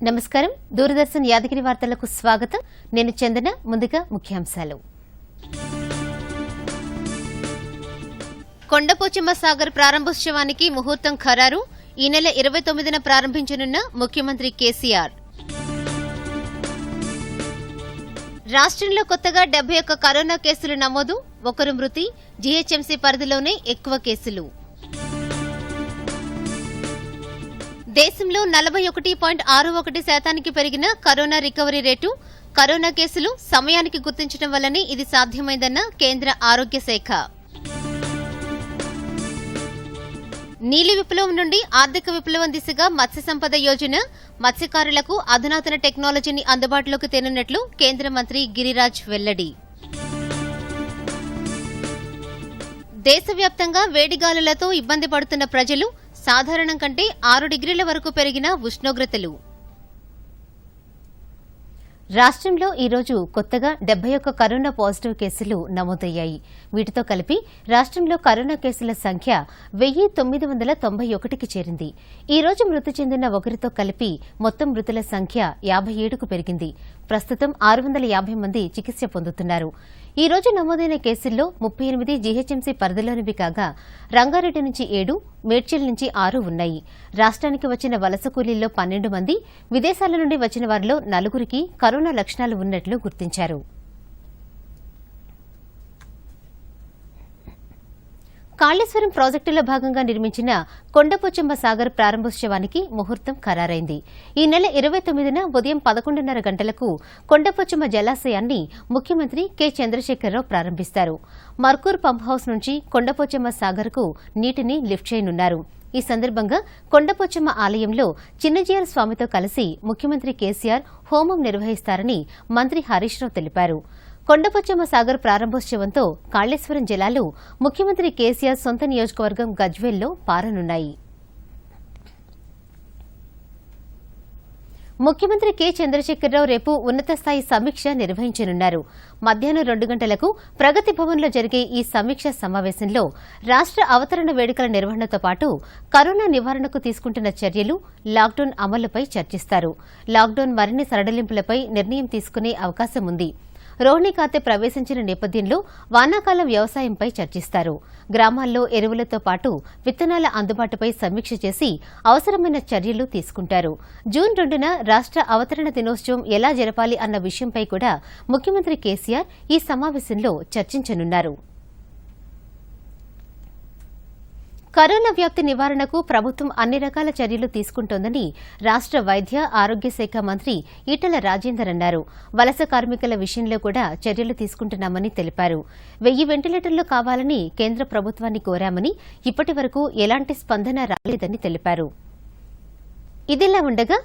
నమస్కారం. దూరదర్శన్ యాదగిరి వార్తలకు స్వాగతం. నేను చందన. ముందుగా ముఖ్యాంశాలు. కొండపోచమ్మ సాగర్ ప్రారంభోత్సవానికి ముహూర్తం ఖరారు. ఈ నెల 29న ప్రారంభించనున్న ముఖ్యమంత్రి కేసీఆర్. రాష్ట్రంలో కొత్తగా 71 కరోనా కేసులు నమోదు. ఒకరు మృతి. జీహెచ్ఎంసీ పరిధిలోనే ఎక్కువ కేసులు. దేశంలో 41.61% పెరిగిన కరోనా రికవరీ రేటు. కరోనా కేసులు సమయానికి గుర్తించడం వల్లనే ఇది సాధ్యమైందన్న కేంద్ర ఆరోగ్య శాఖ. నీలి విప్లవం నుండి ఆర్థిక విప్లవం దిశగా మత్స్య సంపద యోజన. మత్స్యకారులకు అధునాతన టెక్నాలజీని అందుబాటులోకి తేనున్నట్లు కేంద్ర మంత్రి గిరిరాజ్ వెల్లడి. దేశవ్యాప్తంగా వేడిగాలులతో ఇబ్బంది పడుతున్న ప్రజలు. సాధారణం కంటే 6 డిగ్రీల వరకు పెరిగిన ఉష్ణోగ్రతలు. రాష్ట్రంలో ఈరోజు కొత్తగా 71 కరోనా పాజిటివ్ కేసులు నమోదయ్యాయి. వీటితో కలిపి రాష్ట్రంలో కరోనా కేసుల సంఖ్య 1991కి చేరింది. ఈ రోజు మృతి చెందిన ఒకరితో కలిపి మొత్తం మృతుల సంఖ్య 57కు పెరిగింది. ప్రస్తుతం 650 మంది చికిత్స పొందుతున్నారు. ఈ రోజు నమోదైన కేసుల్లో 38 జీహెచ్ఎంసీ పరిధిలోనివి కాగా రంగారెడ్డి నుంచి 7, మేడ్చల్ నుంచి 6 ఉన్నాయి. రాష్ట్రానికి వచ్చిన వలస కూలీల్లో 12 మంది, విదేశాల నుండి వచ్చిన వారిలో 4కి కరోనా లక్షణాలు ఉన్నట్లు గుర్తించారు. కాళేశ్వరం ప్రాజెక్టులో భాగంగా నిర్మించిన కొండపోచమ్మ సాగర్ ప్రారంభోత్సవానికి ముహూర్తం ఖరారైంది. ఈ నెల 29న ఉదయం 11:30 గంటలకు కొండపోచమ్మ జలాశయాన్ని ముఖ్యమంత్రి కె చంద్రశేఖరరావు ప్రారంభిస్తారు. మర్కూర్ పంప్ హౌస్ నుంచి కొండపోచమ్మ సాగర్కు నీటిని లిఫ్ట్ చేయనున్నారు. ఈ సందర్భంగా కొండపోచమ్మ ఆలయంలో చిన్నజీయర్ స్వామితో కలిసి ముఖ్యమంత్రి కేసీఆర్ హోమం నిర్వహిస్తారని మంత్రి హరీష్ రావు తెలిపారు. కొండపోచమ్మ సాగర్ ప్రారంభోత్సవంతో కాళేశ్వరం జలాలు ముఖ్యమంత్రి కేసీఆర్ సొంత నియోజకవర్గం గజ్వేల్లో పారనున్నాయి. ముఖ్యమంత్రి కె చంద్రశేఖరరావు రేపు ఉన్నత స్థాయి సమీక్ష నిర్వహించనున్నారు. మధ్యాహ్నం 2 గంటలకు ప్రగతి భవన్లో జరిగే ఈ సమీక్ష సమావేశంలో రాష్ట్ర అవతరణ వేడుకల నిర్వహణతో పాటు కరోనా నివారణకు తీసుకుంటున్న చర్యలు, లాక్డౌన్ అమలుపై చర్చిస్తారు. లాక్డౌన్ మరిన్ని సడలింపులపై నిర్ణయం తీసుకునే అవకాశం ఉంది. రోహిణి ఖాతే ప్రవేశించిన నేపథ్యంలో వానాకాలం వ్యవసాయంపై చర్చిస్తారు. గ్రామాల్లో ఎరువులతో పాటు విత్తనాల అందుబాటుపై సమీక్ష చేసి అవసరమైన చర్యలు తీసుకుంటారు. జూన్ 2న రాష్ట్ర అవతరణ దినోత్సవం ఎలా జరపాలి అన్న విషయంపై కూడా ముఖ్యమంత్రి కేసీఆర్ ఈ సమావేశంలో చర్చించనున్నారు. కరోనా వ్యాప్తి నివారణకు ప్రభుత్వం అన్ని రకాల చర్యలు తీసుకుంటోందని రాష్ట్ర వైద్య ఆరోగ్య శాఖ మంత్రి ఈటెల రాజేందర్ అన్నారు. వలస కార్మికుల విషయంలో కూడా చర్యలు తీసుకుంటున్నామని తెలిపారు. 1000 వెంటిలేటర్లు కావాలని కేంద్ర ప్రభుత్వాన్ని కోరామని, ఇప్పటి వరకు ఎలాంటి స్పందన రాలేదని తెలిపారు. ఇదిలా ఉండగా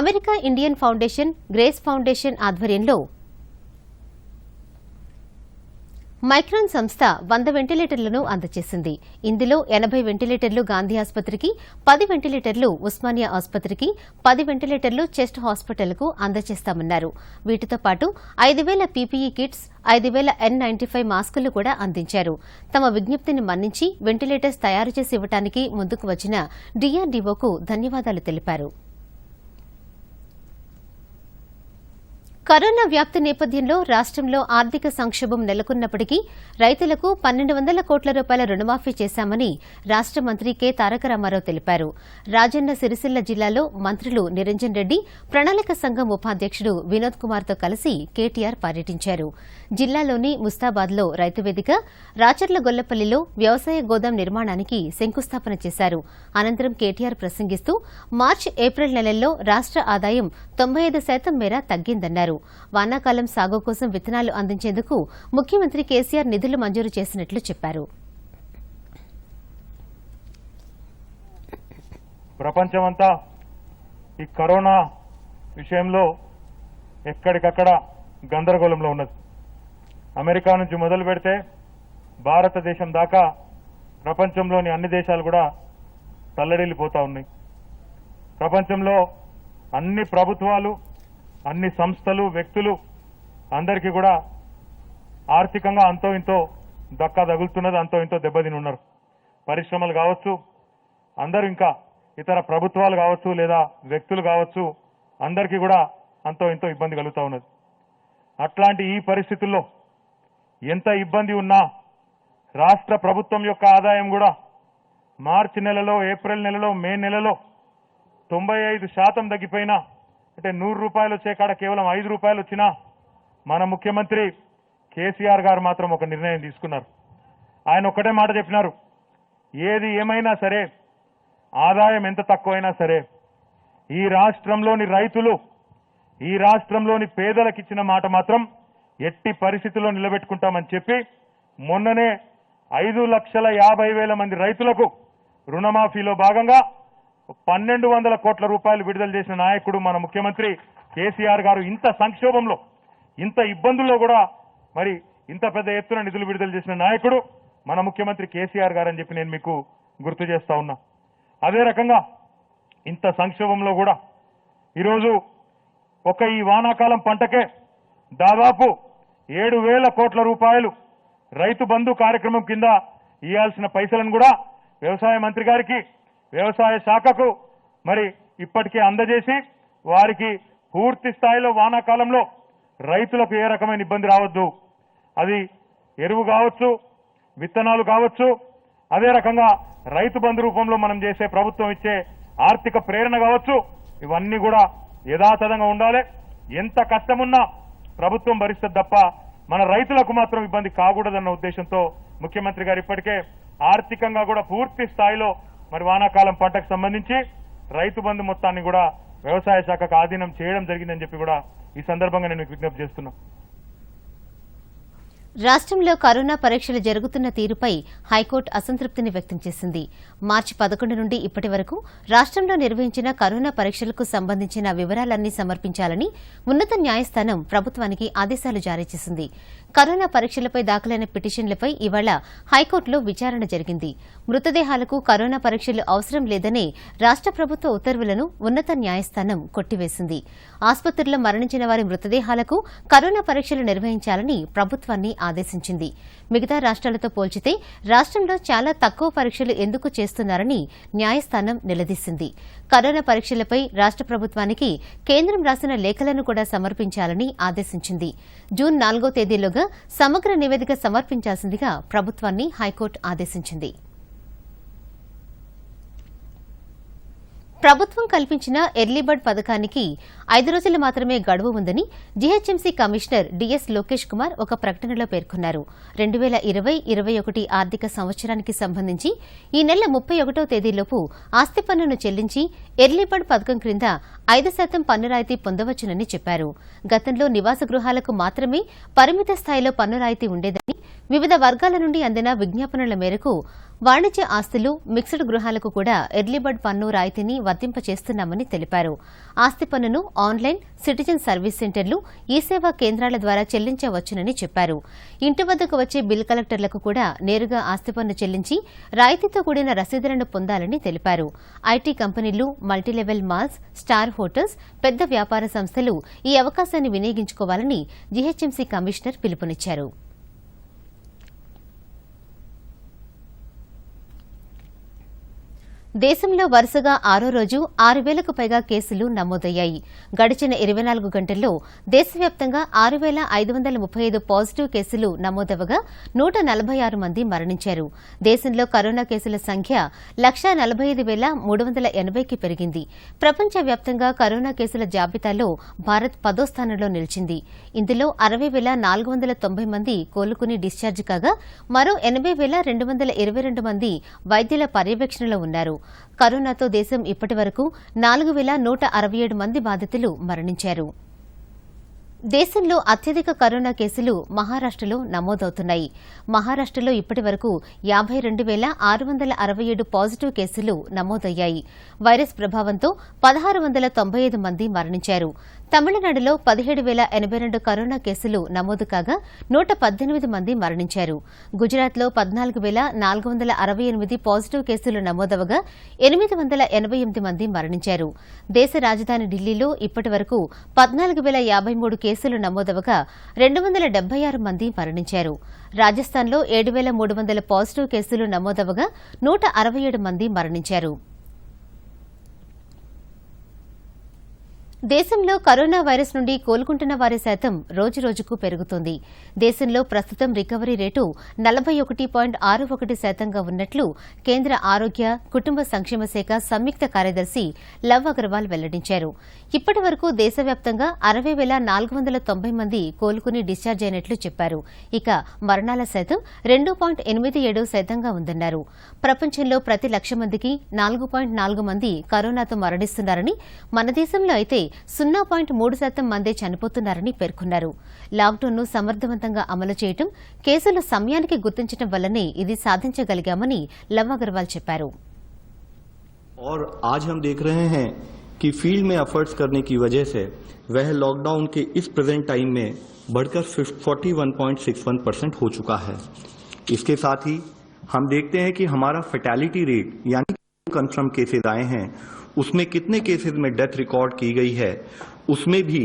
America Indian foundation, grace foundation ఆధ్వర్యంలో మైక్రాన్ సంస్థ 100 వెంటిలేటర్లను అందజేసింది. ఇందులో 80 వెంటిలేటర్లు గాంధీ ఆసుపత్రికి, 10 వెంటిలేటర్లు ఉస్మానియా ఆసుపత్రికి, 10 వెంటిలేటర్లు చెస్ట్ హాస్పిటల్కు అందజేస్తామన్నారు. వీటితో పాటు 5000 పీపీఈ కిట్స్, 5000 N95 మాస్కులు కూడా అందించారు. తమ విజ్ఞప్తిని మన్నించి వెంటిలేటర్స్ తయారు చేసి ఇవ్వడానికి ముందుకు వచ్చిన డీఆర్డీఓకు ధన్యవాదాలు తెలిపారు. కరోనా వ్యాప్తి నేపథ్యంలో రాష్ట్రంలో ఆర్థిక సంక్షోభం నెలకొన్నప్పటికీ రైతులకు 1200 కోట్ల రూపాయల రుణమాఫీ చేశామని రాష్ట్ర మంత్రి కె తారక రామారావు తెలిపారు. రాజన్న సిరిసిల్ల జిల్లాలో మంత్రులు నిరంజన్ రెడ్డి, ప్రణాళిక సంఘం ఉపాధ్యక్షుడు వినోద్ కుమార్తో కలిసి కేటీఆర్ పర్యటించారు. జిల్లాలోని ముస్తాబాద్లో రైతు వేదిక, రాచర్ల గొల్లపల్లిలో వ్యవసాయ గోదాం నిర్మాణానికి శంకుస్థాపన చేశారు. అనంతరం కేటీఆర్ ప్రసంగిస్తూ మార్చి, ఏప్రిల్ నెలల్లో రాష్ట్ర ఆదాయం 95% మేర తగ్గిందన్నారు. వానాకాలం సాగు కోసం విత్తనాలు అందించేందుకు ముఖ్యమంత్రి కేసీఆర్ నిధులు మంజూరు చేసినట్లు చెప్పారు. ప్రపంచమంతా ఈ కరోనా విషయంలో ఎక్కడికక్కడ గందరగోళంలో ఉన్నది. అమెరికా నుంచి మొదలు పెడితే భారతదేశం దాకా ప్రపంచంలోని అన్ని దేశాలు కూడా తల్లడిల్లిపోతా ఉన్నాయి. ప్రపంచంలో అన్ని ప్రభుత్వాలు, అన్ని సంస్థలు, వ్యక్తులు అందరికీ కూడా ఆర్థికంగా అంతో ఇంతో దక్కా తగులుతున్నది, అంతో ఇంతో దెబ్బతిని ఉన్నారు. పరిశ్రమలు కావచ్చు, అందరూ ఇంకా ఇతర ప్రభుత్వాలు కావచ్చు లేదా వ్యక్తులు కావచ్చు, అందరికీ కూడా అంతో ఎంతో ఇబ్బంది కలుగుతూ ఉన్నది. అట్లాంటి ఈ పరిస్థితుల్లో ఎంత ఇబ్బంది ఉన్నా రాష్ట్ర ప్రభుత్వం యొక్క ఆదాయం కూడా మార్చి నెలలో, ఏప్రిల్ నెలలో, మే నెలలో 95% తగ్గిపోయినా, అంటే 100 రూపాయలు వచ్చే కాడ కేవలం 5 రూపాయలు వచ్చినా మన ముఖ్యమంత్రి కేసీఆర్ గారు మాత్రం ఒక నిర్ణయం తీసుకున్నారు. ఆయన ఒక్కటే మాట చెప్పినారు, ఏది ఏమైనా సరే, ఆదాయం ఎంత తక్కువైనా సరే, ఈ రాష్ట్రంలోని రైతులు, ఈ రాష్ట్రంలోని పేదలకు ఇచ్చిన మాట మాత్రం ఎట్టి పరిస్థితుల్లో నిలబెట్టుకుంటామని చెప్పి మొన్ననే 5,50,000 మంది రైతులకు రుణమాఫీలో భాగంగా 1,200 కోట్ల రూపాయలు విడుదల చేసిన నాయకుడు మన ముఖ్యమంత్రి కేసీఆర్ గారు. ఇంత సంక్షోభంలో, ఇంత ఇబ్బందుల్లో కూడా మరి ఇంత పెద్ద ఎత్తున నిధులు విడుదల చేసిన నాయకుడు మన ముఖ్యమంత్రి కేసీఆర్ గారు అని చెప్పి నేను మీకు గుర్తు చేస్తా ఉన్నా. అదే రకంగా ఇంత సంక్షోభంలో కూడా ఈరోజు ఒక ఈ వానాకాలం పంటకే దాదాపు 7,000 కోట్ల రూపాయలు రైతు బంధు కార్యక్రమం కింద ఇవ్వాల్సిన పైసలను కూడా వ్యవసాయ మంత్రి గారికి, వ్యవసాయ శాఖకు మరి ఇప్పటికే అందజేసి వారికి పూర్తి స్థాయిలో వానాకాలంలో రైతులకు ఏ రకమైన ఇబ్బంది రావద్దు, అది ఎరువు కావచ్చు, విత్తనాలు కావచ్చు, అదే రకంగా రైతు బంధు రూపంలో మనం చేసే ప్రభుత్వం ఇచ్చే ఆర్థిక ప్రేరణ కావచ్చు, ఇవన్నీ కూడా యథాతథంగా ఉండాలి. ఎంత కష్టమున్నా ప్రభుత్వం భరిస్తుంది తప్ప మన రైతులకు మాత్రం ఇబ్బంది కాకూడదన్న ఉద్దేశంతో ముఖ్యమంత్రి గారు ఇప్పటికే ఆర్థికంగా కూడా పూర్తి స్థాయిలో మరి వానాకాలం పంటకు సంబంధించి రైతు బంధు మొత్తాన్ని కూడా వ్యవసాయ శాఖకు ఆధీనం చేయడం జరిగిందని చెప్పి కూడా ఈ సందర్భంగా నేను మీకు విజ్ఞప్తి చేస్తున్నా. రాష్ట్రంలో కరోనా పరీక్షలు జరుగుతున్న తీరుపై హైకోర్టు అసంతృప్తిని వ్యక్తం చేసింది. మార్చి 11 నుండి ఇప్పటి వరకు రాష్ట్రంలో నిర్వహించిన కరోనా పరీక్షలకు సంబంధించిన వివరాలన్నీ సమర్పించాలని ఉన్నత న్యాయస్థానం ప్రభుత్వానికి ఆదేశాలు జారీ చేసింది. కరోనా పరీక్షలపై దాఖలైన పిటిషన్లపై ఇవాళ హైకోర్టులో విచారణ జరిగింది. మృతదేహాలకు కరోనా పరీక్షలు అవసరం లేదనే రాష్ట్ర ప్రభుత్వ ఉత్తర్వులను ఉన్నత న్యాయస్థానం కొట్టివేసింది. ఆసుపత్రుల్లో మరణించిన వారి మృతదేహాలకు కరోనా పరీక్షలు నిర్వహించాలని ప్రభుత్వాన్ని ఆదేశించింది. మిగతా రాష్ట్రాలతో పోల్చితే రాష్ట్రంలో చాలా తక్కువ పరీక్షలు ఎందుకు చేస్తున్నారని న్యాయస్థానం నిలదీసింది. కరోనా పరీక్షలపై రాష్ట్ర ప్రభుత్వానికి కేంద్రం రాసిన లేఖలను కూడా సమర్పించాలని ఆదేశించింది. జూన్ 4వ తేదీలోగా సమగ్ర నివేదిక సమర్పించాల్సిందిగా ప్రభుత్వాన్ని హైకోర్టు ఆదేశించింది. ప్రభుత్వం కల్పించిన ఎర్లీ బర్డ్ పథకానికి 5 రోజులు మాత్రమే గడువు ఉందని GHMC commissioner DS Lokesh Kumar ఒక ప్రకటనలో పేర్కొన్నారు. 2020-21 ఆర్థిక సంవత్సరానికి సంబంధించి ఈ నెల 31వ తేదీలోపు ఆస్తి పన్నును చెల్లించి ఎర్లీ బర్డ్ పథకం క్రింద 5% పన్ను రాయితీ పొందవచ్చునని చెప్పారు. గతంలో నివాస గృహాలకు మాత్రమే పరిమిత స్థాయిలో పన్ను రాయితీ ఉండేదని, వివిధ వర్గాల నుండి అందిన విజ్ఞాపనల మేరకు వాణిజ్య ఆస్తులు, మిక్స్డ్ గృహాలకు కూడా ఎర్లీ బర్డ్ పన్ను రాయితీని వర్తింపచేస్తున్నామని తెలిపారు. ఆస్తి పన్నును ఆన్లైన్, సిటిజన్ సర్వీస్ సెంటర్లు, ఈ సేవా కేంద్రాల ద్వారా చెల్లించవచ్చునని చెప్పారు. ఇంటి వద్దకు వచ్చే బిల్ కలెక్టర్లకు కూడా నేరుగా ఆస్తి పన్ను చెల్లించి రాయితీతో కూడిన రసీదులను పొందాలని తెలిపారు. ఐటీ కంపెనీలు, మల్టీలెవెల్ మాల్స్, స్టార్ హోటల్స్, పెద్ద వ్యాపార సంస్థలు ఈ అవకాశాన్ని వినియోగించుకోవాలని జీహెచ్ఎంసీ కమిషనర్ పిలుపునిచ్చారు. దేశంలో వరుసగా 6వ రోజు 6,000కు పైగా కేసులు నమోదయ్యాయి. గడిచిన 24 గంటల్లో దేశవ్యాప్తంగా 6,535 పాజిటివ్ కేసులు నమోదవగా 146 మంది మరణించారు. దేశంలో కరోనా కేసుల సంఖ్య 145,380కి పెరిగింది. ప్రపంచవ్యాప్తంగా కరోనా కేసుల జాబితాలో భారత్ 10వ స్థానంలో నిలిచింది. ఇందులో 60,490 మంది కోలుకుని డిశ్చార్జ్ కాగా మరో 80,222 మంది వైద్యుల పర్యవేక్షణలో ఉన్నారు. కరోనాతో దేశం ఇప్పటి వరకు 4,167 మంది బాధితులు మరణించారు. దేశంలో అత్యధిక కరోనా కేసులు మహారాష్టలో నమోదవుతున్నాయి. మహారాష్టలో ఇప్పటి వరకు 52,667 పాజిటివ్ కేసులు నమోదయ్యాయి. వైరస్ ప్రభావంతో 1,695 మంది మరణించారు. తమిళనాడులో 17,082 కరోనా కేసులు నమోదు కాగా 118 మంది మరణించారు. గుజరాత్లో 14,468 పాజిటివ్ కేసులు నమోదవగా 888 మంది మరణించారు. దేశ రాజధాని ఢిల్లీలో ఇప్పటి వరకు 14,053 కేసులు నమోదవగా 276 మంది మరణించారు. రాజస్థాన్లో 7,300 పాజిటివ్ కేసులు నమోదవగా 167 మంది మరణించారు. దేశంలో కరోనా వైరస్ నుండి కోలుకుంటున్న వారి శాతం రోజురోజుకు పెరుగుతోంది. దేశంలో ప్రస్తుతం రికవరీ రేటు 41.61% ఉన్నట్లు కేంద్ర ఆరోగ్య, కుటుంబ సంక్షేమ శాఖ సంయుక్త కార్యదర్శి లవ్ అగర్వాల్ వెల్లడించారు. ఇప్పటి వరకు దేశవ్యాప్తంగా 60,490 మంది కోలుకుని డిశ్చార్జ్ అయినట్లు చెప్పారు. ఇక మరణాల శాతం 2.87% ఉందన్నారు. ప్రపంచంలో ప్రతి 1,00,000 మందికి 4.4 మంది కరోనాతో మరణిస్తున్నారని, మన దేశంలో అయితే 0.3% మందే చనిపోతున్నారని పేర్కొన్నారు. లాక్డౌన్ను సమర్థవంతంగా అమలు చేయడం, కేసులు సమయానికి గుర్తించడం వల్లనే ఇది సాధించగలిగామని లవ్ అగర్వాల్ చెప్పారు. और आज हम देख रहे हैं कि फील्ड में एफर्ट्स करने की वजह से वह लॉकडाउन के इस प्रेजेंट टाइम में बढ़कर 41.61% हो चुका है। इसके साथ ही हम देखते हैं कि हमारा फैटेलिटी रेट यानी कंफर्म केसेज आए हैं उसमें कितने केसेस में डेथ रिकॉर्ड की गई है, उसमें भी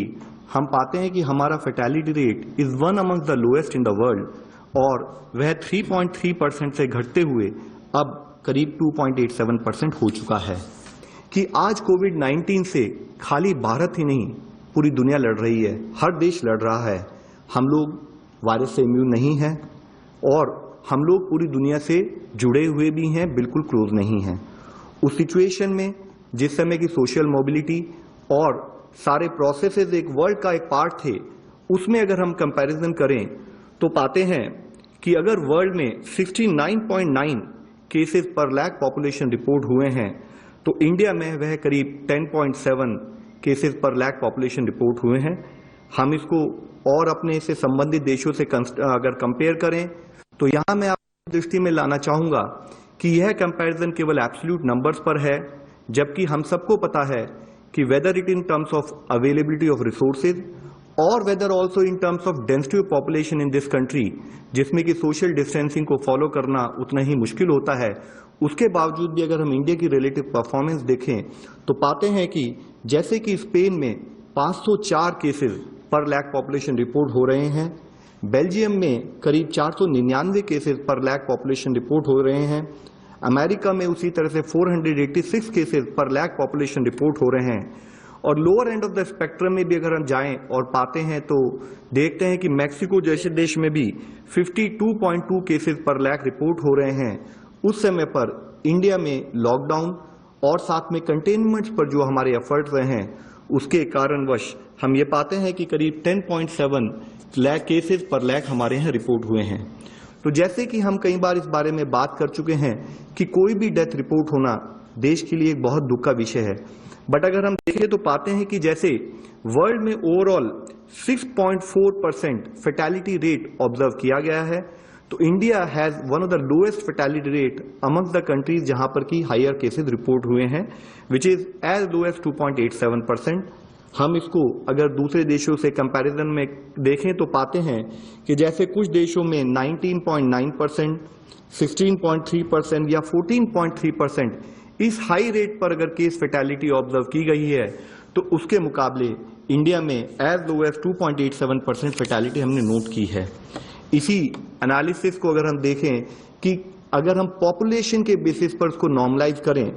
हम पाते हैं कि हमारा fatality rate is one among the lowest in the world और वह 3.3% से घटते हुए अब करीब 2.87% हो चुका है। कि आज कोविड-19 से खाली भारत ही नहीं पूरी दुनिया लड़ रही है, हर देश लड़ रहा है। हम लोग वायरस से इम्यून नहीं हैं और हम लोग पूरी दुनिया से जुड़े हुए भी हैं, बिल्कुल क्लोज नहीं हैं। उस सिचुएशन में जिस समय की सोशल मोबिलिटी और सारे प्रोसेसेस एक वर्ल्ड का एक पार्ट थे, उसमें अगर हम कंपैरिजन करें तो पाते हैं कि अगर वर्ल्ड में 69.9 केसेस पर लाख पॉपुलेशन रिपोर्ट हुए हैं तो इंडिया में वह करीब 10.7 केसेस पर लाख पॉपुलेशन रिपोर्ट हुए हैं। हम इसको और अपने से संबंधित देशों से अगर कंपेयर करें तो यहां मैं आपकी दृष्टि में लाना चाहूंगा कि यह कंपैरिजन केवल एब्सोल्यूट नंबर्स पर है, जबकि हम सबको पता है कि whether it in terms of availability of resources और whether also in terms of density of population in this country, जिसमें कि सोशल डिस्टेंसिंग को फॉलो करना उतना ही मुश्किल होता है, उसके बावजूद भी अगर हम इंडिया की रिलेटिव परफॉर्मेंस देखें तो पाते हैं कि जैसे कि स्पेन में 504 केसेस पर लाख पॉपुलेशन रिपोर्ट हो रहे हैं, बेल्जियम में करीब 499 केसेस पर लाख पॉपुलेशन रिपोर्ट हो रहे हैं, अमेरिका में उसी तरह से 486 केसेस पर लाख पॉपुलेशन रिपोर्ट हो रहे हैं और lower end of the spectrum में भी अगर हम जाएं और पाते हैं तो देखते हैं कि मैक्सिको जैसे देश में भी 52.2 केसेस पर लाख रिपोर्ट हो रहे हैं। उस समय पर इंडिया में लॉकडाउन और साथ में कंटेनमेंट्स पर जो हमारे एफर्ट्स रहे हैं उसके कारणवश हम ये पाते हैं कि करीब 10.7 लाख केसेस पर लाख हमारे यहाँ रिपोर्ट हुए हैं। तो जैसे कि हम कई बार इस बारे में बात कर चुके हैं कि कोई भी डेथ रिपोर्ट होना देश के लिए एक बहुत दुख का विषय है, बट अगर हम देखें तो पाते हैं कि जैसे वर्ल्ड में ओवरऑल 6.4% फैटेलिटी रेट ऑब्जर्व किया गया है, तो India has one of the lowest fatality rate among the countries जहां पर की हायर केसेस रिपोर्ट हुए हैं, which is as low as 2.87%। हम इसको अगर दूसरे देशों से कंपैरिजन में देखें तो पाते हैं कि जैसे कुछ देशों में 19.9%, 16.3% या 14.3% इस हाई रेट पर अगर केस फैटेलिटी ऑब्जर्व की गई है तो उसके मुकाबले इंडिया में एज लो एज 2.87% फैटेलिटी हमने नोट की है। इसी एनालिसिस को अगर हम देखें कि अगर हम पॉपुलेशन के बेसिस पर उसको नॉर्मलाइज करें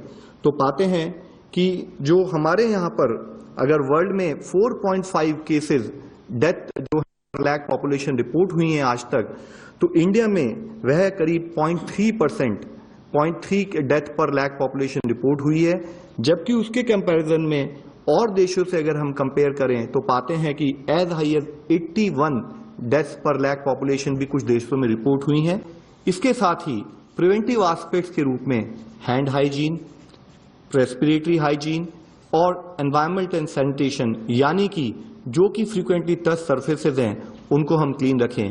तो पाते हैं कि जो हमारे यहाँ पर अगर वर्ल्ड में 4.5 केसेस डेथ जो लाख पॉपुलेशन रिपोर्ट हुई हैं आज तक, तो इंडिया में वह करीब 0.3% डेथ पर लाख पॉपुलेशन रिपोर्ट हुई है, जबकि उसके कंपैरिजन में और देशों से अगर हम कंपेयर करें तो पाते हैं कि एज हाई एज 81 डेथ पर लाख पॉपुलेशन भी कुछ देशों में रिपोर्ट हुई हैं। इसके साथ ही प्रिवेंटिव एस्पेक्ट्स के रूप में हैंड हाइजीन, रेस्पिरेटरी हाइजीन और एनवायरमेंट एंड सैनिटेशन, यानी कि जो कि फ्रीक्वेंटली टच सर्फेसेज हैं उनको हम क्लीन रखें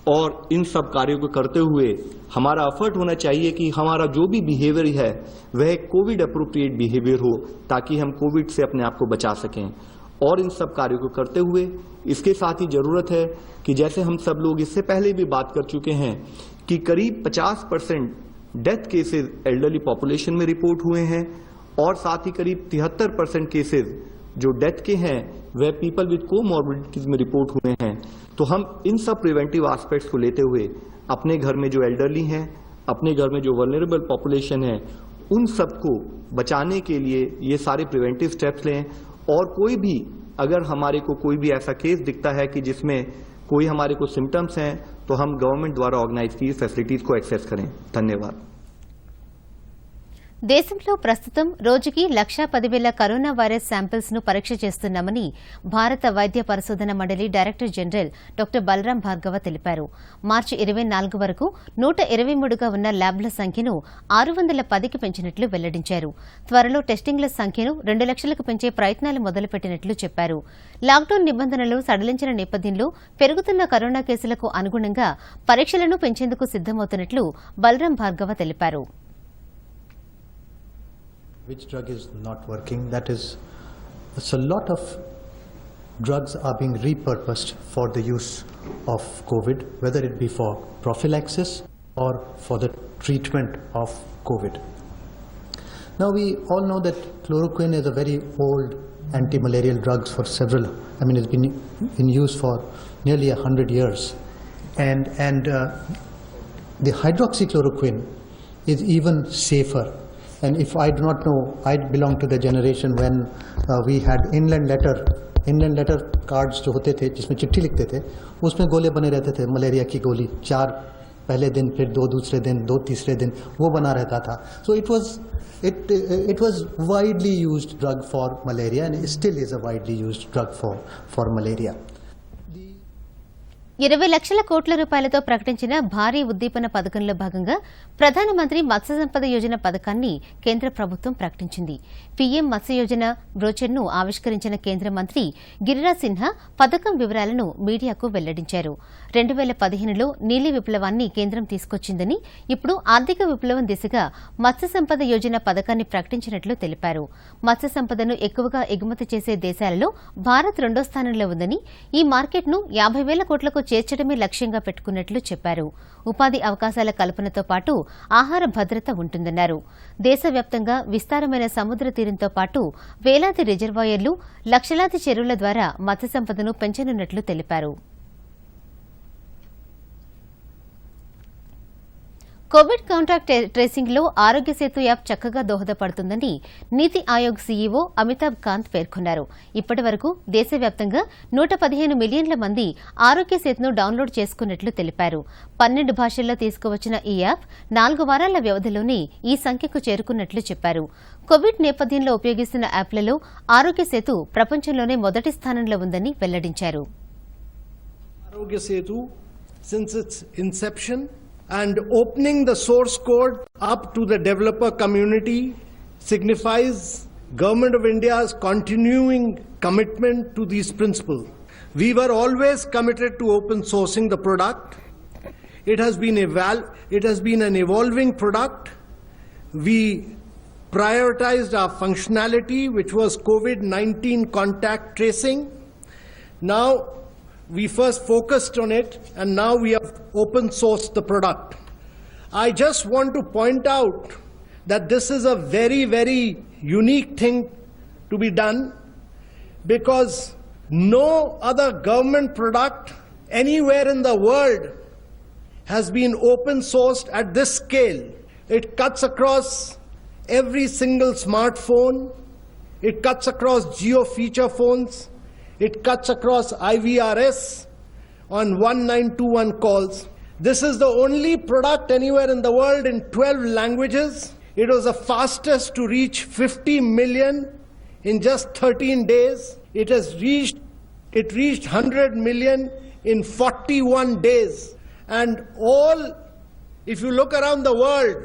और इन सब कार्यों को करते हुए हमारा एफर्ट होना चाहिए कि हमारा जो भी बिहेवियर है वह कोविड अप्रोप्रिएट बिहेवियर हो, ताकि हम कोविड से अपने आप को बचा सकें। और इन सब कार्यों को करते हुए इसके साथ ही जरूरत है कि जैसे हम सब लोग इससे पहले भी बात कर चुके हैं कि करीब 50% डेथ केसेस एल्डरली पॉपुलेशन में रिपोर्ट हुए हैं और साथ ही करीब 73% केसेस जो डेथ के हैं वह पीपल विद कोमॉर्बिडिटीज में रिपोर्ट हुए हैं। तो हम इन सब प्रिवेंटिव एस्पेक्ट्स को लेते हुए अपने घर में जो एल्डरली हैं, अपने घर में जो वल्नरेबल पॉपुलेशन है, उन सबको बचाने के लिए ये सारे प्रिवेंटिव स्टेप्स लें और कोई भी अगर हमारे को कोई भी ऐसा केस दिखता है कि जिसमें कोई हमारे को सिम्टम्स हैं तो हम गवर्नमेंट द्वारा ऑर्गेनाइज की फैसिलिटीज को एक्सेस करें। धन्यवाद। దేశంలో ప్రస్తుతం రోజుకి 1,10,000 కరోనా వైరస్ శాంపిల్స్ ను పరీక్ష చేస్తున్నామని భారత వైద్య పరిశోధన మండలి director general doctor Balram Bhargava తెలిపారు. మార్చి 24 వరకు 123గా ఉన్న ల్యాబ్ల సంఖ్యను 610కి పెంచినట్లు వెల్లడించారు. త్వరలో టెస్టింగ్ల సంఖ్యను 2 లక్షలకు పెంచే ప్రయత్నాలు మొదలుపెట్టినట్లు చెప్పారు. లాక్డౌన్ నిబంధనలు సడలించిన నేపథ్యంలో పెరుగుతున్న కరోనా కేసులకు అనుగుణంగా పరీక్షలను పెంచేందుకు సిద్దమవుతున్నట్లు బలరాం భార్గవ తెలిపారు. Which drug is not working? That is, so a lot of drugs are being repurposed for the use of COVID, whether it be for prophylaxis or for the treatment of COVID. Now we all know that chloroquine is a very old anti-malarial drug for several, it's been in use for nearly 100 years. And the hydroxychloroquine is even safer. And if I do not know, I belong to the generation when we had inland letter cards जो होते थे जिसमें चिट्ठी लिखते थे, उसमें गोले बने रहते थे मलेरिया की गोली, 4 पहले दिन, फिर 2 दूसरे दिन, 2 तीसरे दिन, वो बना रहता था. So it was widely used drug for malaria and it still is a widely used drug for malaria. 20 లక్షల కోట్ల రూపాయలతో ప్రకటించిన భారీ ఉద్దీపన పథకంలో భాగంగా ప్రధానమంత్రి మత్స్య సంపద యోజన పథకాన్ని కేంద్ర ప్రభుత్వం ప్రకటించింది. పీఎం మత్స్య యోజన బ్రోచర్ను ఆవిష్కరించిన కేంద్ర మంత్రి గిరిరాజ్ సిన్హా పథకం వివరాలను మీడియాకు వెల్లడించారు. 2015లో నీలి విప్లవాన్ని కేంద్రం తీసుకొచ్చిందని, ఇప్పుడు ఆర్థిక విప్లవం దిశగా మత్స్య సంపద యోజన పథకాన్ని ప్రకటించినట్లు తెలిపారు. మత్స్య సంపదను ఎక్కువగా ఎగుమతి చేసే దేశాలలో భారత్ 2వ స్థానంలో ఉందని, ఈ మార్కెట్ను 50,000 కోట్లకు చేర్చడమే లక్ష్యంగా పెట్టుకున్నట్లు చెప్పారు. ఉపాధి అవకాశాల కల్పనతో పాటు ఆహార భద్రత ఉంటుందన్నారు. దేశవ్యాప్తంగా విస్తారమైన సముద్ర తీరంతో పాటు వేలాది రిజర్వాయర్లు, లక్షలాది చెరువుల ద్వారా మత్స్య సంపదను పెంచనున్నట్లు తెలిపారు. కోవిడ్ కాంటాక్ట్ ట్రేసింగ్ లో ఆరోగ్య సేతు యాప్ చక్కగా దోహదపడుతుందని నీతి ఆయోగ్ సీఈఓ అమితాబ్ కాంత్ పేర్కొన్నారు. ఇప్పటి వరకు దేశవ్యాప్తంగా 115 మిలియన్ల మంది ఆరోగ్య సేతును డౌన్లోడ్ చేసుకున్నట్లు తెలిపారు. 12 భాషల్లో తీసుకువచ్చిన ఈ యాప్ 4 వారాల వ్యవధిలోనే ఈ సంఖ్యకు చేరుకున్నట్లు చెప్పారు. కోవిడ్ నేపథ్యంలో ఉపయోగిస్తున్న యాప్లలో ఆరోగ్య సేతు ప్రపంచంలోనే మొదటి స్థానంలో ఉందని వెల్లడించారు. Arogya Setu, since its inception and opening the source code up to the developer community, signifies Government of India's continuing commitment to these principles. We were always committed to open sourcing the product. It has been an evolving product. We prioritized our functionality, which was COVID-19 contact tracing. Now we first focused on it, and now we have open sourced the product. I just want to point out that this is a very, very unique thing to be done, because no other government product anywhere in the world has been open sourced at this scale. It cuts across every single smartphone, it cuts across geo feature phones, it cuts across IVRS on 1921 calls. This is the only product anywhere in the world in 12 languages. It was the fastest to reach 50 million in just 13 days. It reached 100 million in 41 days. And if you look around the world,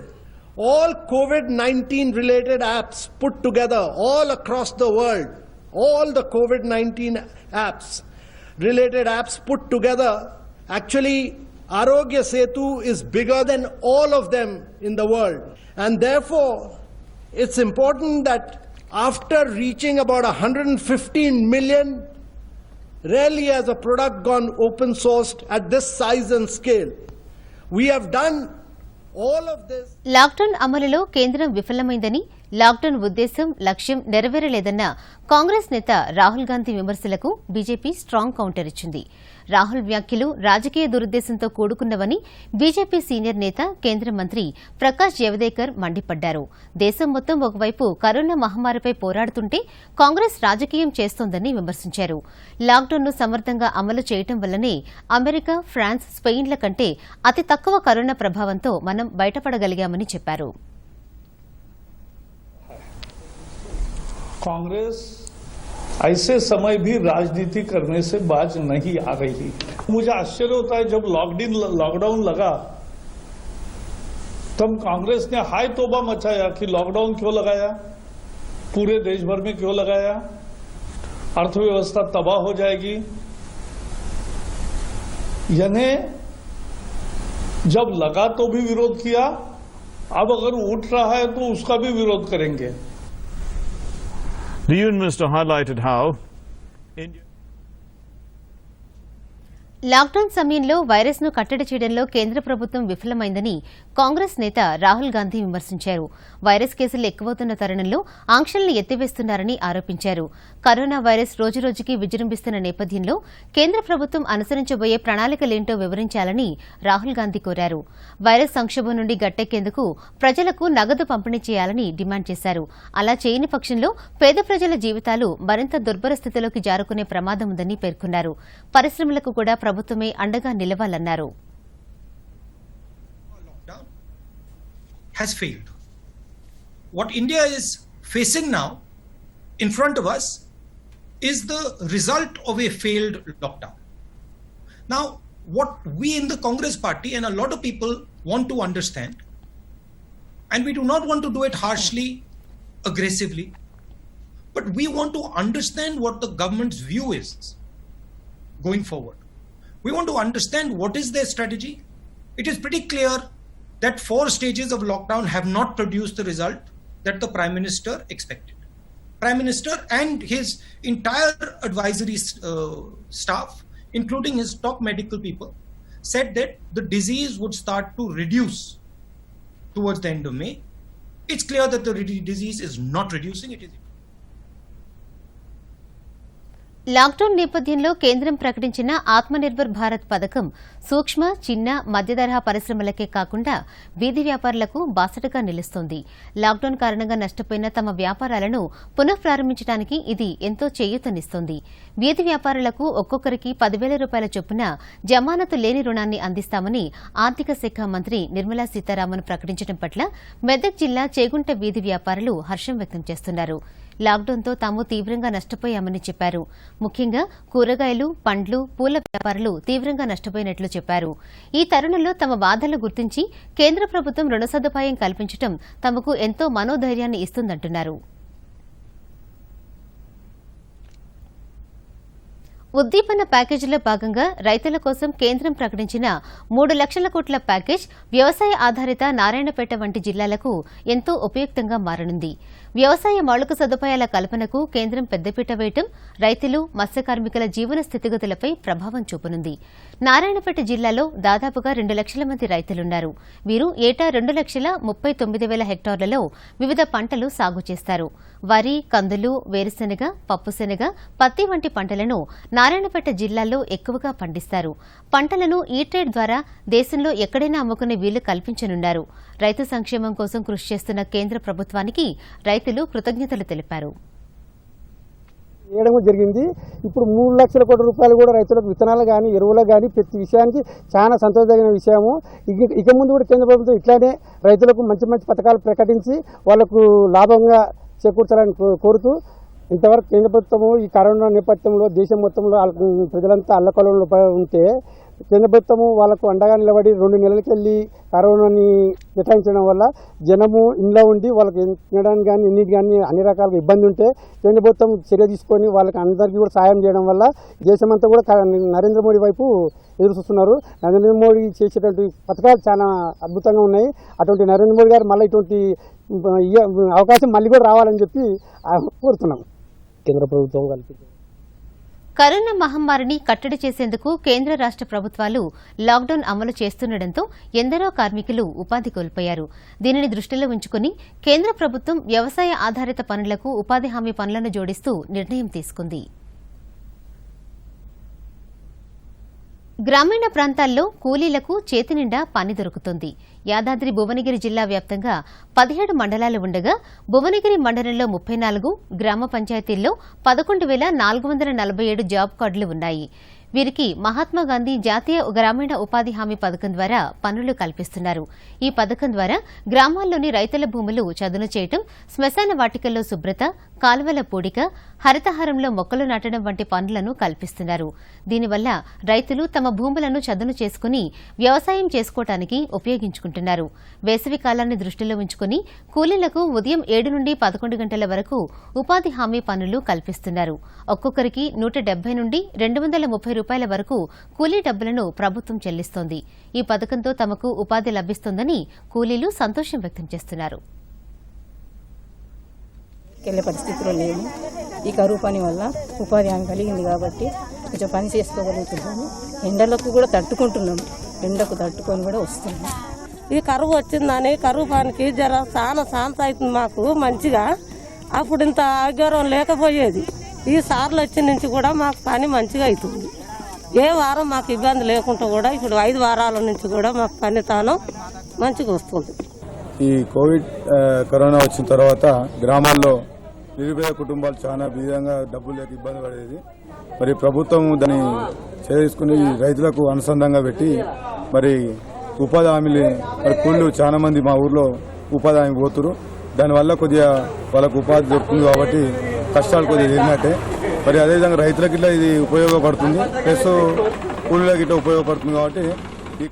all COVID-19 related apps put together all across the world, all the COVID-19 apps, related apps put together, actually Arogya Setu is bigger than all of them in the world. And therefore, it's important that after reaching about 115 million, rarely has a product gone open sourced at this size and scale. We have done all of this. Lockdown అమలులో కేంద్రం విఫలమైందని, lockdown ఉద్దేశం లక్ష్యం నెరవేరలేదన్న కాంగ్రెస్ నేత రాహుల్ గాంధీ విమర్శలకు BJP strong counter ఇచ్చింది. రాహుల్ వ్యాఖ్యలు రాజకీయ దురుద్దేశంతో కూడుకున్నవని బీజేపీ సీనియర్ నేత కేంద్ర మంత్రి ప్రకాష్ జవదేకర్ మండిపడ్డారు. దేశం మొత్తం ఒకవైపు కరోనా మహమ్మారిపై పోరాడుతుంటే కాంగ్రెస్ రాజకీయం చేస్తోందని విమర్శించారు. లాక్డౌన్ను సమర్థంగా అమలు చేయటం వల్లనే అమెరికా, ఫ్రాన్స్, స్పెయిన్ల కంటే అతి తక్కువ కరోనా ప్రభావంతో మనం బయటపడగలిగామని చెప్పారు. कांग्रेस ऐसे समय भी राजनीति करने से बाज नहीं आ रही। मुझे आश्चर्य होता है, जब लॉकडाउन लगा तब कांग्रेस ने हाय तौबा मचाया कि लॉकडाउन क्यों लगाया, पूरे देश भर में क्यों लगाया, अर्थव्यवस्था तबाह हो जाएगी। यानी जब लगा तो भी विरोध किया, अब अगर उठ रहा है तो उसका भी विरोध करेंगे। The Union Minister highlighted how India lockdown సమయంలో వైరస్ ను కట్టడి చేయడంలో కేంద్ర ప్రభుత్వం విఫలమైందని కాంగ్రెస్ నేత రాహుల్ గాంధీ విమర్శించారు. వైరస్ కేసులు ఎక్కువవుతున్న తరుణంలో ఆంక్షల్ని ఎత్తివేస్తున్నారని ఆరోపించారు. కరోనా వైరస్ రోజురోజుకి విజృంభిస్తున్న నేపథ్యంలో కేంద్ర ప్రభుత్వం అనుసరించబోయే ప్రణాళికలేంటో వివరించాలని రాహుల్ గాంధీ కోరారు. వైరస్ సంక్షోభం నుండి గట్టెక్కేందుకు ప్రజలకు నగదు పంపిణీ చేయాలని డిమాండ్ చేశారు. అలా చేయని పక్షంలో పేద ప్రజల జీవితాలు మరింత దుర్భర స్థితిలోకి జారుకునే ప్రమాదం ఉందని పేర్కొన్నారు. పరిశ్రమలకు కూడా ప్రభుత్వమే అండగా నిలవాలన్నారు. Has failed. What India is facing now in front of us is the result of a failed lockdown. Now, what we in the Congress party and a lot of people want to understand, and we do not want to do it harshly, aggressively, but we want to understand what the government's view is going forward. We want to understand what is their strategy. It is pretty clear that 4 stages of lockdown have not produced the result that the Prime Minister expected. Prime Minister and his entire advisory staff, including his top medical people, said that the disease would start to reduce towards the end of May. It's clear that the disease is not reducing. It is. Lockdown నేపథ్యంలో కేంద్రం ప్రకటించిన ఆత్మనిర్భర్ భారత్ పథకం సూక్ష్మ, చిన్న, మధ్యతరహా పరిశ్రమలకే కాకుండా వీధి వ్యాపారులకు బాసటగా నిలుస్తోంది. లాక్డౌన్ కారణంగా నష్టపోయిన తమ వ్యాపారాలను పునః ప్రారంభించడానికి ఇది ఎంతో చేయూతనిస్తోంది. వీధి వ్యాపారులకు ఒక్కొక్కరికి 10,000 రూపాయల చొప్పున జమానతు లేని రుణాన్ని అందిస్తామని ఆర్థిక శాఖ మంత్రి నిర్మలా సీతారామన్ ప్రకటించడం పట్ల మెదక్ జిల్లా చేగుంట వీధి వ్యాపారులు హర్షం వ్యక్తం చేస్తున్నారు. లాక్డౌన్తో తాము తీవ్రంగా నష్టపోయామని చెప్పారు. ముఖ్యంగా కూరగాయలు, పండ్లు, పూల వ్యాపారులు తీవ్రంగా నష్టపోయినట్లు చెప్పారు. ఈ తరుణంలో తమ బాధలు గుర్తించి కేంద్ర ప్రభుత్వం రుణ సదుపాయం కల్పించడం తమకు ఎంతో మనోధైర్యాన్ని ఇస్తుందంటున్నారు. ఉద్దీపన ప్యాకేజీలో భాగంగా రైతుల కోసం కేంద్రం ప్రకటించిన 3 లక్షల కోట్ల ప్యాకేజ్ వ్యవసాయ ఆధారిత నారాయణపేట వంటి జిల్లాలకు ఎంతో ఉపయుక్తంగా మారనుంది. వ్యవసాయ మౌలిక సదుపాయాల కల్పనకు కేంద్రం పెద్దపీట వేయటం రైతులు, మత్స్య కార్మికుల జీవన స్థితిగతులపై ప్రభావం చూపనుంది. నారాయణపేట జిల్లాలో దాదాపుగా 2 లక్షల మంది రైతులున్నారు. వీరు ఏటా 2,39,000 హెక్టార్లలో వివిధ పంటలు సాగు చేస్తారు. వరి, కందులు, వేరుశెనగ, పప్పుశెనగ, పత్తి వంటి పంటలను నారాయణపేట జిల్లాలో ఎక్కువగా పండిస్తారు. పంటలను ఈ ట్రేడ్ ద్వారా దేశంలో ఎక్కడైనా అమ్ముకునే వీలు కల్పించనున్నారు. రైతు సంక్షేమం కోసం కృషి చేస్తున్న కేంద్ర ప్రభుత్వానికి రైతులు కృతజ్ఞతలు తెలిపారు. వేయడం జరిగింది. ఇప్పుడు 3 లక్షల కోట్ల రూపాయలు కూడా రైతులకు విత్తనాలు కానీ, ఎరువులకు కానీ ప్రతి విషయానికి చాలా సంతోషమైన విషయము. ఇక ముందు కూడా కేంద్ర ప్రభుత్వం ఇట్లానే రైతులకు మంచి మంచి పథకాలు ప్రకటించి వాళ్లకు లాభంగా చేకూర్చాలని కోరుతూ, ఇంతవరకు కేంద్ర ప్రభుత్వము ఈ కరోనా నేపథ్యంలో దేశం మొత్తంలో ప్రజలంతా అల్లకల్లోలంలో ఉంటే కేంద్ర ప్రభుత్వము వాళ్ళకు అండగా నిలబడి 2 నెలలకి వెళ్ళి కరోనాని కేటాయించడం వల్ల జనము ఇంట్లో ఉండి వాళ్ళకి తినడానికి కానీ ఎన్నిటి కానీ అన్ని రకాలుగా ఇబ్బంది ఉంటే కేంద్ర ప్రభుత్వం చర్య తీసుకొని వాళ్ళకి అందరికీ కూడా సాయం చేయడం వల్ల దేశమంతా కూడా నరేంద్ర మోడీ వైపు ఎదురు చూస్తున్నారు. నరేంద్ర మోడీ చేసేటువంటి పథకాలు చాలా అద్భుతంగా ఉన్నాయి. అటువంటి నరేంద్ర మోడీ గారు మళ్ళీ ఇటువంటి అవకాశం మళ్ళీ కూడా రావాలని చెప్పి కోరుతున్నాం. కేంద్ర ప్రభుత్వం కల్పించారు. కరోనా మహమ్మారిని కట్టడి చేసేందుకు కేంద్ర రాష్ట ప్రభుత్వాలు లాక్డౌన్ అమలు చేస్తుండటంతో ఎందరో కార్మికులు ఉపాధి కోల్పోయారు. దీనిని దృష్టిలో ఉంచుకుని కేంద్ర ప్రభుత్వం వ్యవసాయ ఆధారిత పనులకు ఉపాధి హామీ పనులను జోడిస్తూ నిర్ణయం తీసుకుంది. గ్రామీణ ప్రాంతాల్లో కూలీలకు చేతినిండా పని దొరుకుతోంది. యాదాద్రి భువనగిరి జిల్లా వ్యాప్తంగా 17 మండలాలు ఉండగా భువనగిరి మండలంలో 34, గ్రామ పంచాయతీల్లో 11,447 జాబ్ కార్డులు ఉన్నాయి. వీరికి మహాత్మాగాంధీ జాతీయ గ్రామీణ ఉపాధి హామీ పథకం ద్వారా పనులు కల్పిస్తున్నారు. ఈ పథకం ద్వారా గ్రామాల్లోని రైతుల భూములు చదును చేయటం, శ్మశాన వాటికల్లో శుభ్రత, కాలువల పూడిక, హరితహారంలో మొక్కలు నాటడం వంటి పనులను కల్పిస్తున్నారు. దీనివల్ల రైతులు తమ భూములను చదును చేసుకుని వ్యవసాయం చేసుకోవడానికి ఉపయోగించుకుంటున్నారు. వేసవి కాలాన్ని దృష్టిలో ఉంచుకుని కూలీలకు ఉదయం 7 నుండి 11 గంటల వరకు ఉపాధి హామీ పనులు కల్పిస్తున్నారు. ఒక్కొక్కరికి 170 నుండి 230 రూపాయల వరకు కూలీ డబ్బులను ప్రభుత్వం చెల్లిస్తోంది. ఈ పథకంతో తమకు ఉపాధి లభిస్తోందని కూలీలు సంతోషం వ్యక్తం చేస్తున్నారు. వెళ్ళే పరిస్థితిలో లేము. ఈ కరువు పని వల్ల ఉపాధి హామీ కలిగింది కాబట్టి కొంచెం పని చేసుకోగలుగుతున్నాము. ఎండలకు కూడా తట్టుకుంటున్నాము. ఎండకు తట్టుకొని కూడా వస్తున్నాము. ఈ కరువు వచ్చిందని కరువు పనికి చాలా ఛాన్స్ అవుతుంది మాకు మంచిగా. అప్పుడు ఇంత ఆరోగ్యం లేకపోయేది. ఈ సార్లు వచ్చిన నుంచి కూడా మాకు పని మంచిగా అవుతుంది. ఏ వారం మాకు ఇబ్బంది లేకుండా కూడా ఇప్పుడు 5 వారాల నుంచి కూడా మాకు పని తాను మంచిగా వస్తుంది. ఈ కోవిడ్ కరోనా వచ్చిన తర్వాత గ్రామాల్లో నిరుపేద కుటుంబాలు చాలా బీదంగా డబ్బులు లేక ఇబ్బంది పడేది. మరి ప్రభుత్వం దాన్ని చేసుకుని రైతులకు అనుసంధానంగా పెట్టి మరి ఉపాధి హామీలు మరి కూలీలు చాలా మంది మా ఊర్లో ఉపాధి హామీ పోతురు. దానివల్ల కొద్దిగా వాళ్ళకు ఉపాధి దొరుకుతుంది కాబట్టి కష్టాలు కొద్దిగా తీరినట్టే. మరి అదేవిధంగా రైతులకు ఇట్లా ఇది ఉపయోగపడుతుంది, ప్లస్ కూలీలకు ఇట్లా ఉపయోగపడుతుంది కాబట్టి ఈ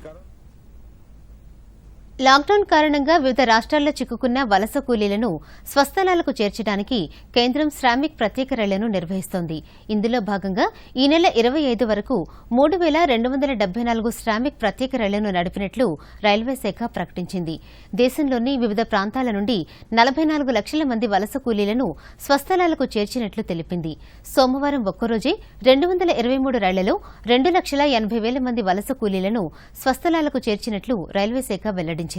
లాక్డౌన్ కారణంగా వివిధ రాష్ట్రాల్లో చిక్కుకున్న వలస కూలీలను స్వస్థలాలకు చేర్చడానికి కేంద్రం శ్రామిక్ ప్రత్యేక రైళ్లను నిర్వహిస్తోంది. ఇందులో భాగంగా ఈ నెల 25 వరకు 3,274 శ్రామిక్ ప్రత్యేక రైళ్లను నడిపినట్లు రైల్వే శాఖ ప్రకటించింది. దేశంలోని వివిధ ప్రాంతాల నుండి 44 లక్షల మంది వలస కూలీలను స్వస్థలాలకు చేర్చినట్లు తెలిపింది. సోమవారం ఒక్కరోజే 223 రైళ్లలో 2,80,000 మంది వలస కూలీలను స్వస్థలాలకు చేర్చినట్లు రైల్వే శాఖ వెల్లడించింది.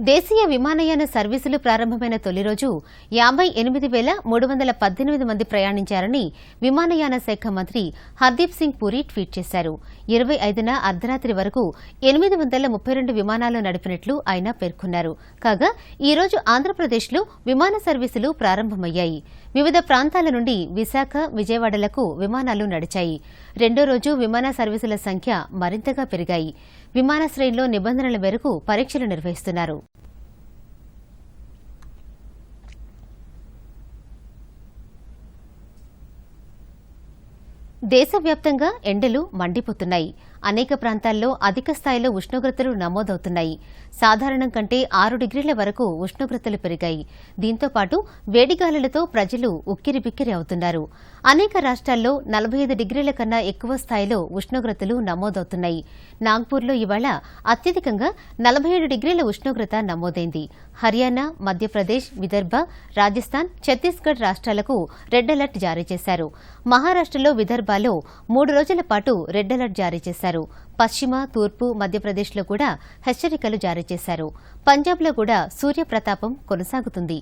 దేశీయ విమానయాన సర్వీసులు ప్రారంభమైన తొలి రోజు 58,318 మంది ప్రయాణించారని విమానయాన శాఖ మంత్రి హర్దీప్ సింగ్ పూరి ట్వీట్ చేశారు. 25న అర్ధరాత్రి వరకు 832 విమానాలు నడిపినట్లు ఆయన పేర్కొన్నారు. కాగా ఈ రోజు ఆంధ్రప్రదేశ్లో విమాన సర్వీసులు ప్రారంభమయ్యాయి. వివిధ ప్రాంతాల నుండి విశాఖ, విజయవాడలకు విమానాలు నడిచాయి. రెండో రోజు విమాన సర్వీసుల సంఖ్య మరింతగా పెరిగాయి. విమానాశ్రయంలో నిబంధనల మేరకు పరీక్షలు నిర్వహిస్తున్నారు. దేశవ్యాప్తంగా ఎండలు మండిపోతున్నాయి. అనేక ప్రాంతాల్లో అధిక స్థాయిలో ఉష్ణోగ్రతలు నమోదవుతున్నాయి. సాధారణం కంటే 6 డిగ్రీల వరకు ఉష్ణోగ్రతలు పెరిగాయి. దీంతో పాటు వేడిగాలులతో ప్రజలు ఉక్కిరిబిక్కిరి అవుతున్నారు. అనేక రాష్ట్రాల్లో 45 డిగ్రీల కన్నా ఎక్కువ స్థాయిలో ఉష్ణోగ్రతలు నమోదవుతున్నాయి. నాగ్పూర్లో ఇవాళ అత్యధికంగా 47 డిగ్రీల ఉష్ణోగ్రత నమోదైంది. హర్యానా, మధ్యప్రదేశ్, విదర్భ, రాజస్థాన్, ఛత్తీస్గఢ్ రాష్ట్రాలకు రెడ్ అలర్ట్ జారీ చేశారు. మహారాష్టలో విదర్భలో 3 రోజుల పాటు రెడ్ అలర్ట్ జారీ చేశారు. పశ్చిమ, తూర్పు మధ్యప్రదేశ్లో కూడా హెచ్చరికలు జారీ చేశారు. పంజాబ్లో కూడా సూర్యప్రతాపం కొనసాగుతుంది.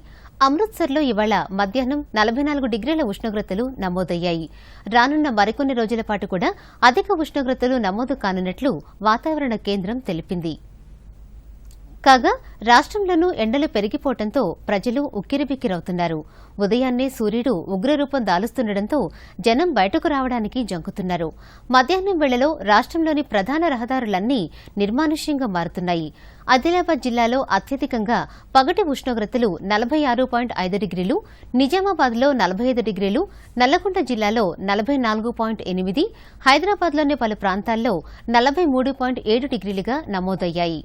అమృత్సర్లో ఇవాళ మధ్యాహ్నం 44 డిగ్రీల ఉష్ణోగ్రతలు నమోదయ్యాయి. రానున్న మరికొన్ని రోజుల పాటు కూడా అధిక ఉష్ణోగ్రతలు నమోదు కానున్నట్లు వాతావరణ కేంద్రం తెలిపింది. కాగా రాష్ట్రంలోనూ ఎండలు పెరిగిపోవడంతో ప్రజలు ఉక్కిరిబిక్కిరవుతున్నారు. ఉదయాన్నే సూర్యుడు ఉగ్రరూపం దాలుస్తుండటంతో జనం బయటకు రావడానికి జంకుతున్నారు. మధ్యాహ్నం వేళలో రాష్ట్రంలోని ప్రధాన రహదారులన్నీ నిర్మానుష్యంగా మారుతున్నాయి. ఆదిలాబాద్ జిల్లాలో అత్యధికంగా పగటి ఉష్ణోగ్రతలు 46.5 డిగ్రీలు, నిజామాబాద్లో 45 డిగ్రీలు, నల్లగొండ జిల్లాలో 44.8, హైదరాబాద్లోని పలు ప్రాంతాల్లో 43.7 డిగ్రీలుగా నమోదయ్యాయి.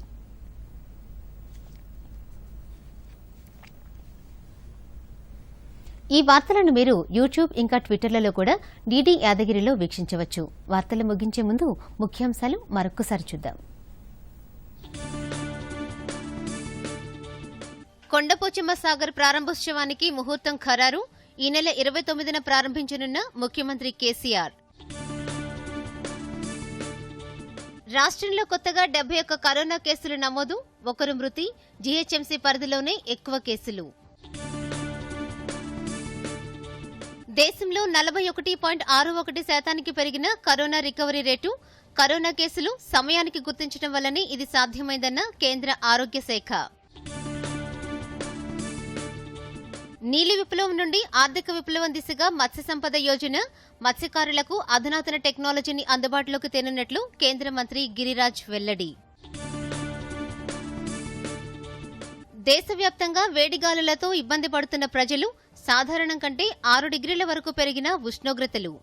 ఈ వార్తలను మీరు యూట్యూబ్ ఇంకా ట్విట్టర్లలో కూడా డీడీ యాదగిరిలో వీక్షించవచ్చు. వార్తలు ముగించే ముందు ముఖ్యాంశాలు మరొక్కసారి చూద్దాం. కొండపోచమ్మ సాగర్ ప్రారంభోత్సవానికి ముహూర్తం ఖరారు. ఈ నెల 29న ప్రారంభించనున్న ముఖ్యమంత్రి కేసీఆర్. రాష్ట్రంలో కొత్తగా 71 కరోనా కేసులు నమోదు, 1 మృతి. జీహెచ్ఎంసీ పరిధిలోనే ఎక్కువ కేసులు. దేశంలో 41.61% పెరిగిన కరోనా రికవరీ రేటు. కరోనా కేసులు సమయానికి గుర్తించడం వల్లనే ఇది సాధ్యమైందన్న కేంద్ర ఆరోగ్య శాఖ. నీలి విప్లవం నుండి ఆర్థిక విప్లవం దిశగా మత్స్య సంపద యోజన. మత్స్యకారులకు అధునాతన టెక్నాలజీని అందుబాటులోకి తేనున్నట్లు కేంద్ర మంత్రి గిరిరాజ్ వెల్లడి. దేశవ్యాప్తంగా వేడిగాలులతో ఇబ్బంది పడుతున్న ప్రజలు. సాధారణం కంటే 6 డిగ్రీల వరకు పెరిగిన ఉష్ణోగ్రతలు.